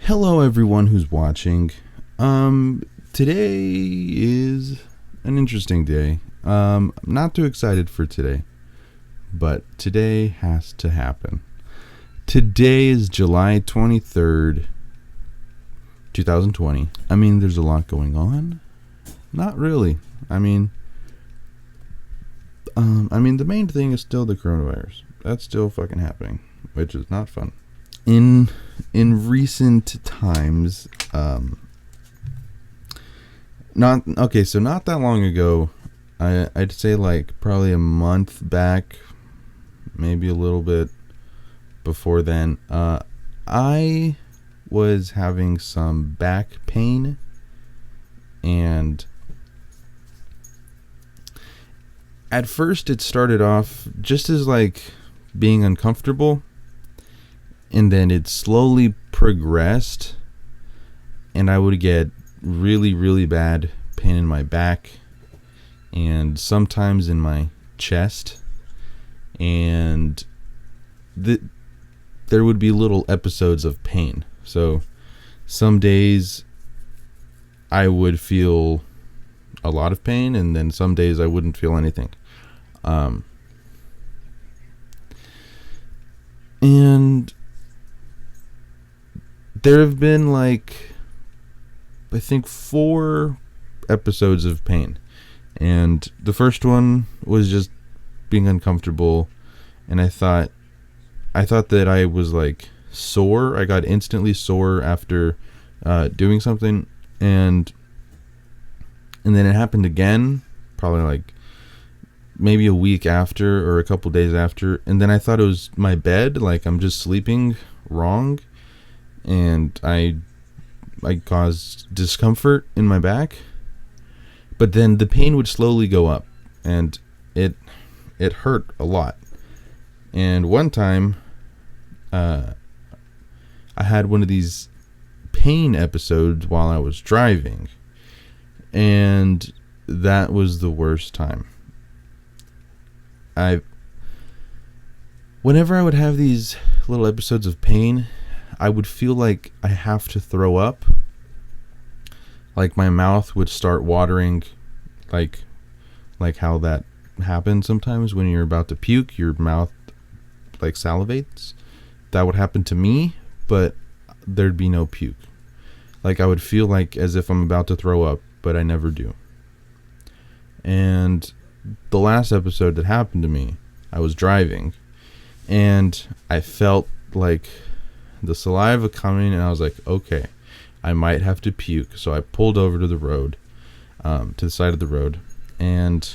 Hello everyone who's watching. Today is an interesting day. I'm not too excited for today, but today has to happen. Today is July 23rd, 2020. I mean, there's a lot going on. Not really. I mean, the main thing is still the coronavirus. That's still fucking happening, which is not fun. In recent times, not that long ago, I'd say like probably a month back, maybe a little bit before then, I was having some back pain, and at first it started off just as like being uncomfortable. And then it slowly progressed, and I would get really, really bad pain in my back, and sometimes in my chest, and there would be little episodes of pain. So some days I would feel a lot of pain, and then some days I wouldn't feel anything. And there have been like, I think 4 episodes of pain. And the first one was just being uncomfortable. And I thought that I was like sore. I got instantly sore after doing something. And then it happened again, probably like maybe a week after or a couple days after. And then I thought it was my bed, like I'm just sleeping wrong. And I caused discomfort in my back, but then the pain would slowly go up, and it hurt a lot. And one time, I had one of these pain episodes while I was driving, and that was the worst time. Whenever I would have these little episodes of pain, I would feel like I have to throw up. Like my mouth would start watering, like how that happens sometimes when you're about to puke, your mouth like salivates. That would happen to me, but there'd be no puke. Like I would feel like as if I'm about to throw up, but I never do. And the last episode that happened to me, I was driving, and I felt like the saliva coming, and I was like, okay, I might have to puke. So I pulled over to the road, to the side of the road, and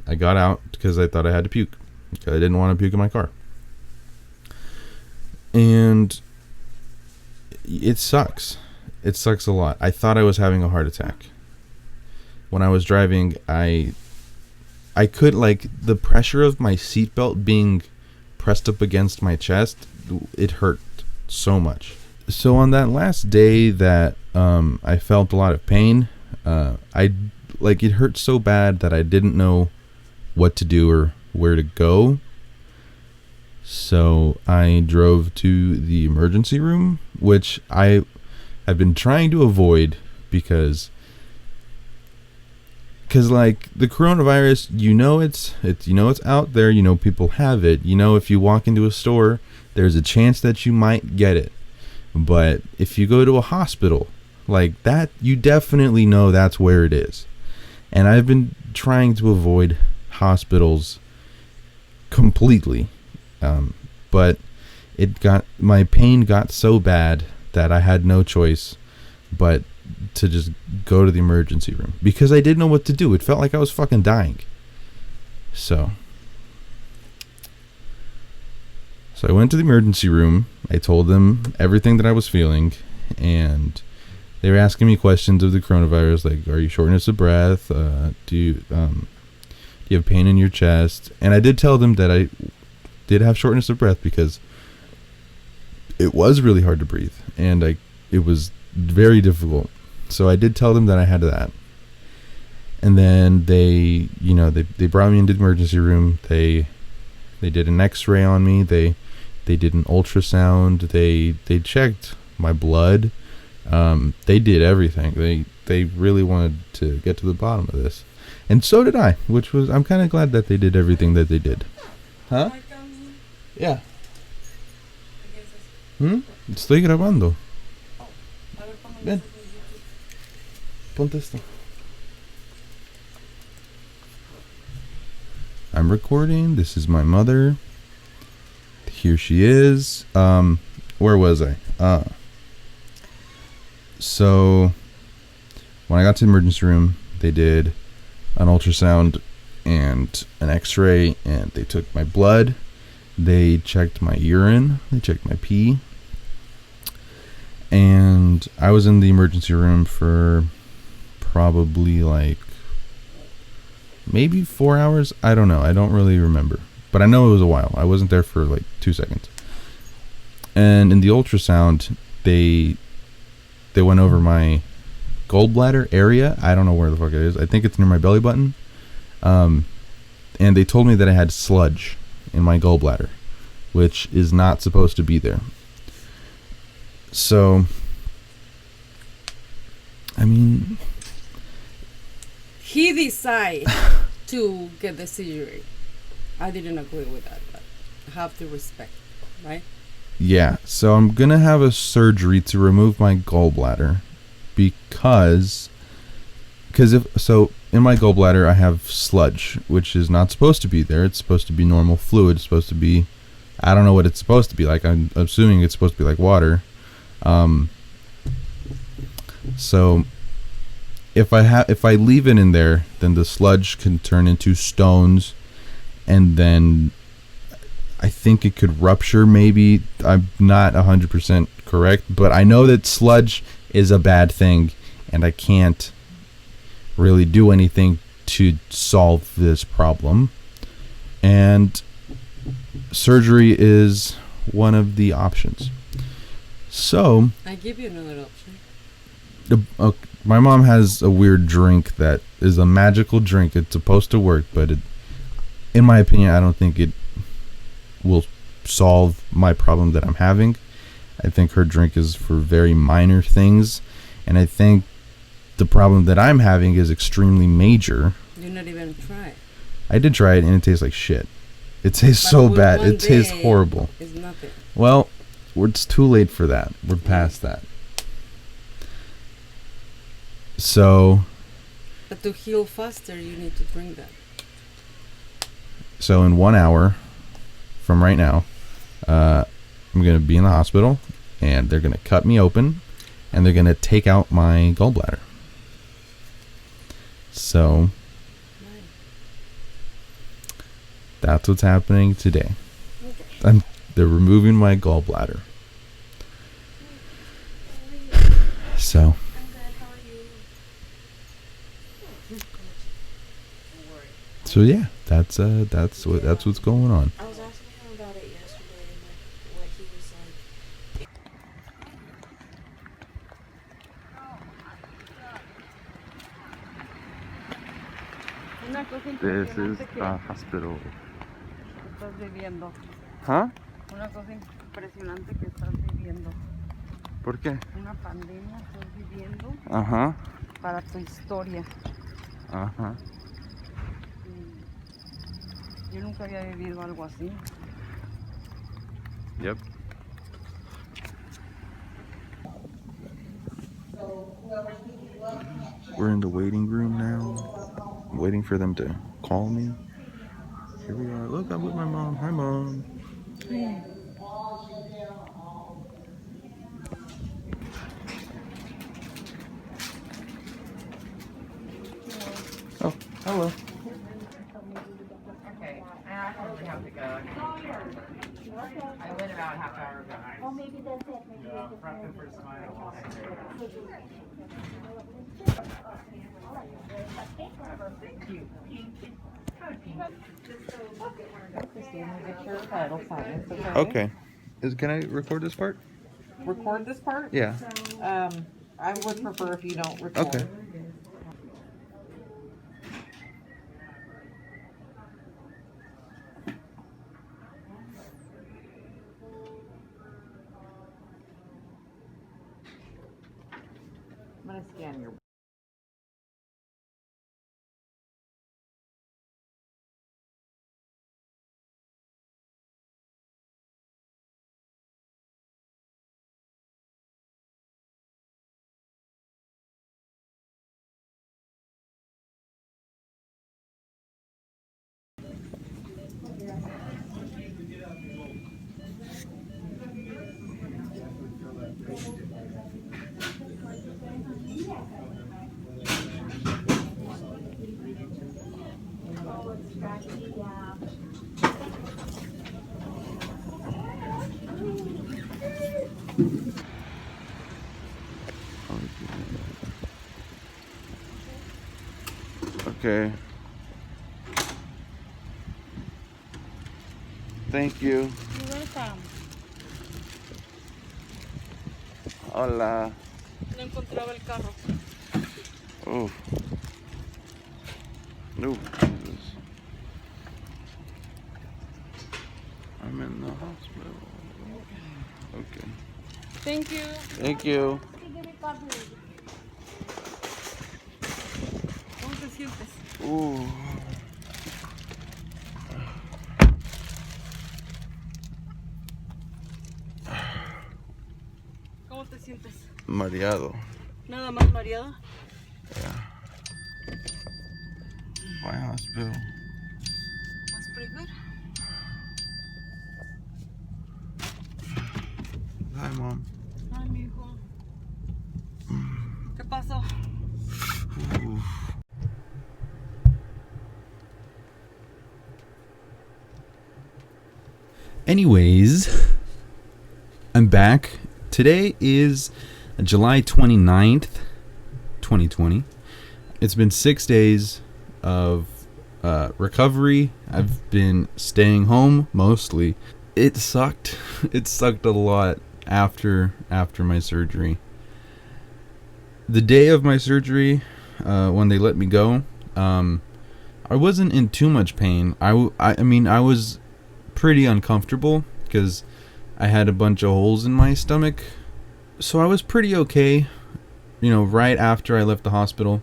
I got out because I thought I had to puke, because I didn't want to puke in my car. And it sucks. It sucks a lot. I thought I was having a heart attack. When I was driving, I could, like, the pressure of my seatbelt being pressed up against my chest, it hurt so much. So on that last day that I felt a lot of pain, it hurt so bad that I didn't know what to do or where to go. So I drove to the emergency room, which I've been trying to avoid because like the coronavirus, it's out there, people have it. If you walk into a store, there's a chance that you might get it. But if you go to a hospital like that, you definitely know that's where it is. And I've been trying to avoid hospitals completely. But my pain got so bad that I had no choice but to just go to the emergency room because I didn't know what to do. It felt like I was fucking dying. So I went to the emergency room. I told them everything that I was feeling, and they were asking me questions of the coronavirus, like, are you shortness of breath? Do you have pain in your chest? And I did tell them that I did have shortness of breath because it was really hard to breathe, and it was very difficult. So I did tell them that I had that. And then they brought me into the emergency room. They did an X-ray on me. They did an ultrasound. They checked my blood. They did everything. They really wanted to get to the bottom of this, and so did I. I'm kind of glad that they did everything that they did. Huh? Yeah. Estoy grabando. Ven. Ponte esto. I'm recording. This is my mother. Here she is. Where was I? So when I got to the emergency room, they did an ultrasound and an x-ray, and they took my blood. They checked my urine. They checked my pee. And I was in the emergency room for probably like maybe 4 hours. I don't know. I don't really remember. But I know it was a while. I wasn't there for like 2 seconds. And in the ultrasound, they went over my gallbladder area. I don't know where the fuck it is. I think it's near my belly button. And they told me that I had sludge in my gallbladder, which is not supposed to be there. So, I mean, he decided to get the surgery. I didn't agree with that, but I have to respect, right? Yeah, so I'm going to have a surgery to remove my gallbladder because in my gallbladder I have sludge, which is not supposed to be there. It's supposed to be normal fluid. It's supposed to be, I don't know what it's supposed to be like. I'm assuming it's supposed to be like water. So if I leave it in there, then the sludge can turn into stones, and then I think it could rupture. Maybe I'm not 100% correct, but I know that sludge is a bad thing, and I can't really do anything to solve this problem. And surgery is one of the options. So I give you another option. My mom has a weird drink that is a magical drink. It's supposed to work, but in my opinion, I don't think it will solve my problem that I'm having. I think her drink is for very minor things, and I think the problem that I'm having is extremely major. You not even try. I did try it, and it tastes like shit. It tastes so bad. It tastes horrible. It's nothing. Well, it's too late for that. We're past that. So. But to heal faster, you need to drink that. So in 1 hour from right now, I'm going to be in the hospital, and they're going to cut me open, and they're going to take out my gallbladder. So that's what's happening today. Okay. They're removing my gallbladder. So. So yeah, that's what's going on. I was asking him about it yesterday and like what he was like. This is the hospital. Estás viviendo. Huh? Una cosa impresionante que estás viviendo. ¿Por qué? Una pandemia estás viviendo. Ajá. Para tu historia. Ajá. Yo nunca había vivido algo así. Yep. We're in the waiting room now. I'm waiting for them to call me. Here we are. Look, I'm with my mom. Hi, Mom. Hey. Oh, hello. Okay, I actually have to go. I went about a half hour ago. Oh, maybe that's it. Maybe Yeah, prepping for smile. Thank you. Okay. Can I record this part? Record this part? Yeah. I would prefer if you don't record. Okay. want to scan your. Okay. Thank you. You're welcome. Hola. No encontraba el carro. Oh. No, Jesus. I'm in the hospital. Okay. Thank you. Thank you. ¿Cómo te sientes? ¿Cómo te sientes? Mareado. Nada más mareado. Yeah. My hospital. That's pretty good. Hi, Mom. Ay, mi hijo. ¿Qué pasó? Anyways, I'm back. Today is July 29th, 2020. It's been 6 days of recovery. I've been staying home mostly. It sucked. It sucked a lot after my surgery. The day of my surgery, when they let me go, I wasn't in too much pain. I mean, I was pretty uncomfortable because I had a bunch of holes in my stomach. So I was pretty okay, right after I left the hospital.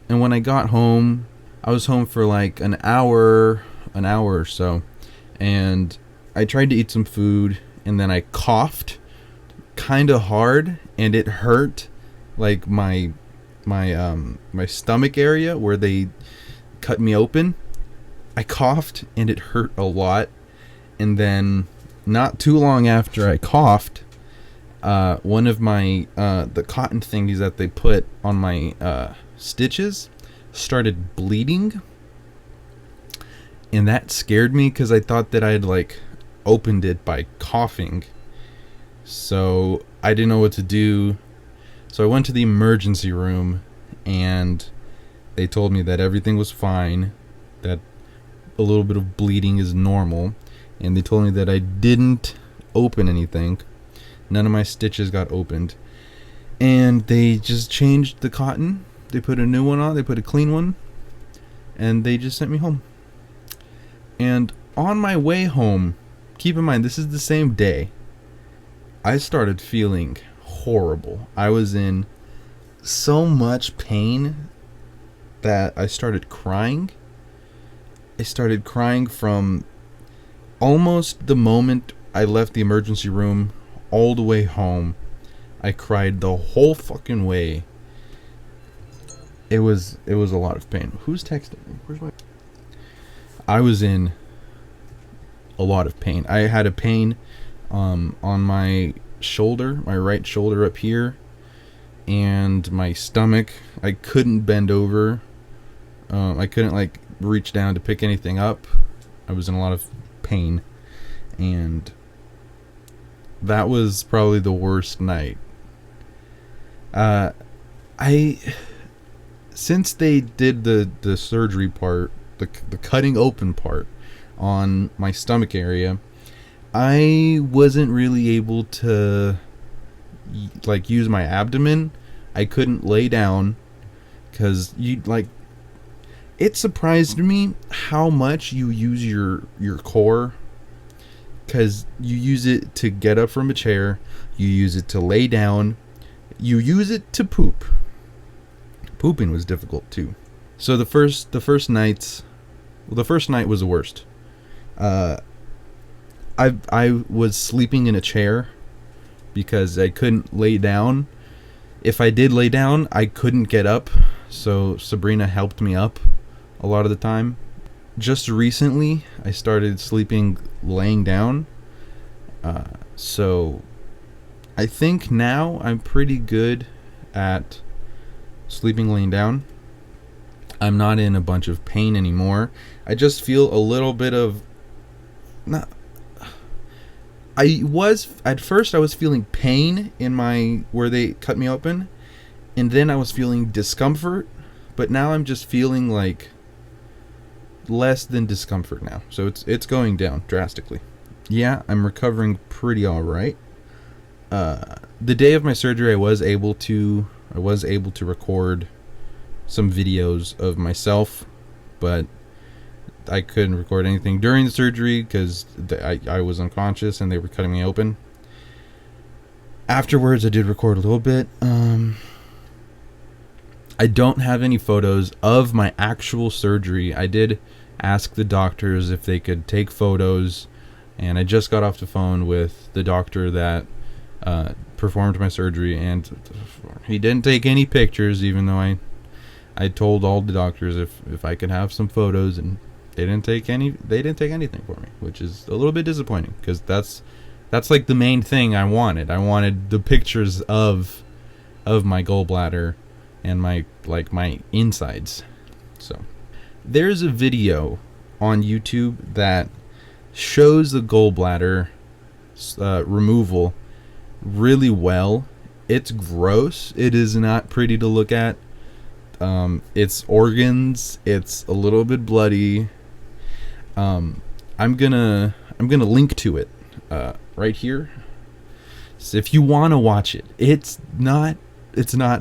And when I got home, I was home for like an hour or so. And I tried to eat some food, and then I coughed kind of hard, and it hurt like my stomach area where they cut me open. I coughed and it hurt a lot. And then not too long after I coughed, one of my the cotton thingies that they put on my stitches started bleeding, and that scared me because I thought that I had like opened it by coughing. So I didn't know what to do. So I went to the emergency room, and they told me that everything was fine, that a little bit of bleeding is normal, and they told me that I didn't open anything. None of my stitches got opened. And they just changed the cotton. They put a new one on, they put a clean one, and they just sent me home. And on my way home, keep in mind, this is the same day, I started feeling horrible. I was in so much pain that I started crying. I started crying from almost the moment I left the emergency room all the way home. I cried the whole fucking way. It was a lot of pain. Who's texting me? Where's my... I was in a lot of pain. I had a pain on my shoulder, my right shoulder up here, and my stomach. I couldn't bend over. I couldn't reach down to pick anything up. I was in a lot of pain, and that was probably the worst night. Since they did the surgery part, the cutting open part on my stomach area, I wasn't really able to use my abdomen. I couldn't lay down because it surprised me how much you use your core, because you use it to get up from a chair, you use it to lay down, you use it to poop. pooping was difficult too. So the first night was the worst. I was sleeping in a chair because I couldn't lay down. If I did lay down, I couldn't get up. So Sabrina helped me up a lot of the time. Just recently, I started sleeping laying down. So I think now I'm pretty good at sleeping laying down. I'm not in a bunch of pain anymore. I just feel a little bit of... Not, at first I was feeling pain in where they cut me open, and then I was feeling discomfort, but now I'm just feeling like less than discomfort now. So it's going down drastically. Yeah, I'm recovering pretty all right. The day of my surgery, I was able to record some videos of myself, but I couldn't record anything during the surgery because I was unconscious and they were cutting me open. Afterwards, I did record a little bit. I don't have any photos of my actual surgery. I did ask the doctors if they could take photos, and I just got off the phone with the doctor that performed my surgery, and he didn't take any pictures, even though I told all the doctors if I could have some photos, and they didn't take anything for me, which is a little bit disappointing because that's like the main thing I wanted. I wanted the pictures of my gallbladder and my insides. So there's a video on YouTube that shows the gallbladder removal really well. It's gross. It is not pretty to look at. It's organs. It's a little bit bloody. I'm gonna link to it right here. So if you want to watch it, it's not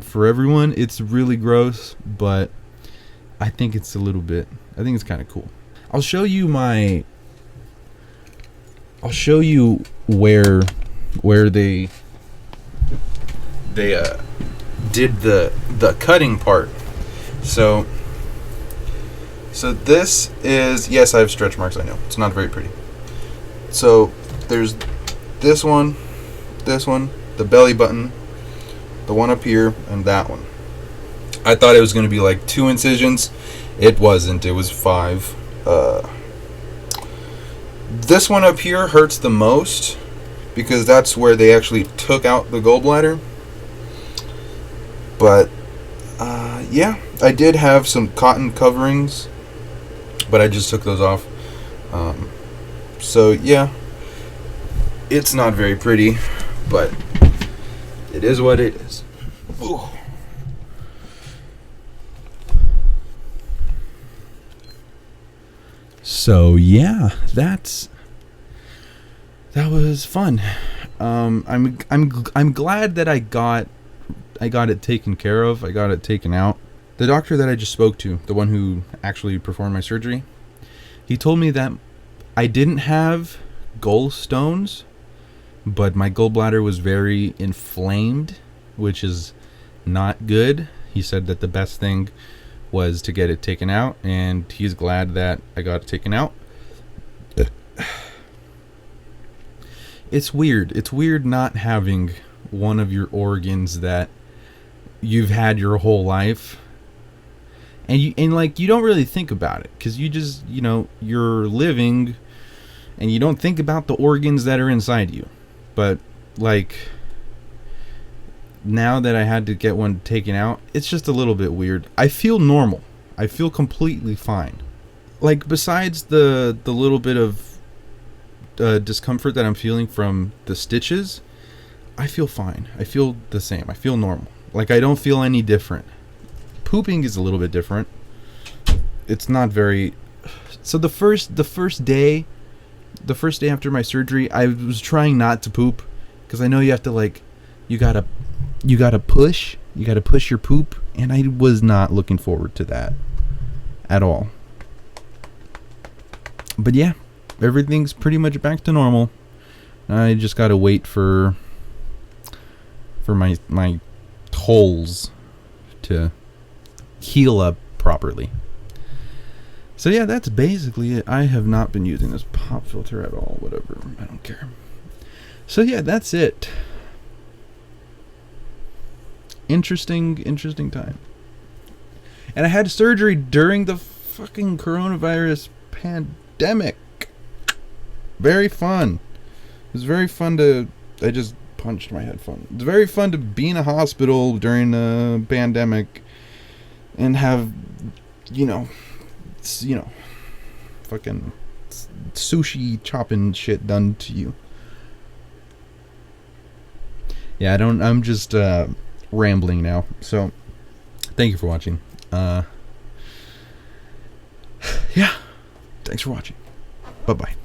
for everyone. It's really gross, but I think it's kind of cool. I'll show you where they did the cutting part. So this is, yes, I have stretch marks, I know. It's not very pretty. So there's this one, the belly button, the one up here, and that one. I thought it was going to be like 2 incisions. It wasn't. It was 5. This one up here hurts the most because that's where they actually took out the gallbladder. But yeah, I did have some cotton coverings, but I just took those off. So yeah, it's not very pretty, but it is what it is. Ooh. So yeah, that was fun. I'm glad that I got it taken care of. I got it taken out. The doctor that I just spoke to, the one who actually performed my surgery, he told me that I didn't have gallstones, but my gallbladder was very inflamed, which is not good. He said that the best thing was to get it taken out, and he's glad that I got it taken out. It's weird. It's weird not having one of your organs that you've had your whole life, and you don't really think about it because you just, you're living and you don't think about the organs that are inside you. But now that I had to get one taken out, it's just a little bit weird. I feel normal. I feel completely fine. Besides the little bit of discomfort that I'm feeling from the stitches, I feel fine. I feel the same. I feel normal. I don't feel any different. Pooping is a little bit different. It's not very... So the first day after my surgery, I was trying not to poop because I know you have to you gotta push your poop, and I was not looking forward to that at all. But yeah, everything's pretty much back to normal. I just gotta wait for my holes to heal up properly. So yeah, that's basically it. I have not been using this pop filter at all. Whatever, I don't care. So yeah, that's it. Interesting time. And I had surgery during the fucking coronavirus pandemic. Very fun. It was very fun to... I just punched my headphone. It's very fun to be in a hospital during a pandemic and have, fucking sushi chopping shit done to you. Yeah, I'm just rambling now. So, thank you for watching. Yeah. Thanks for watching. Bye-bye.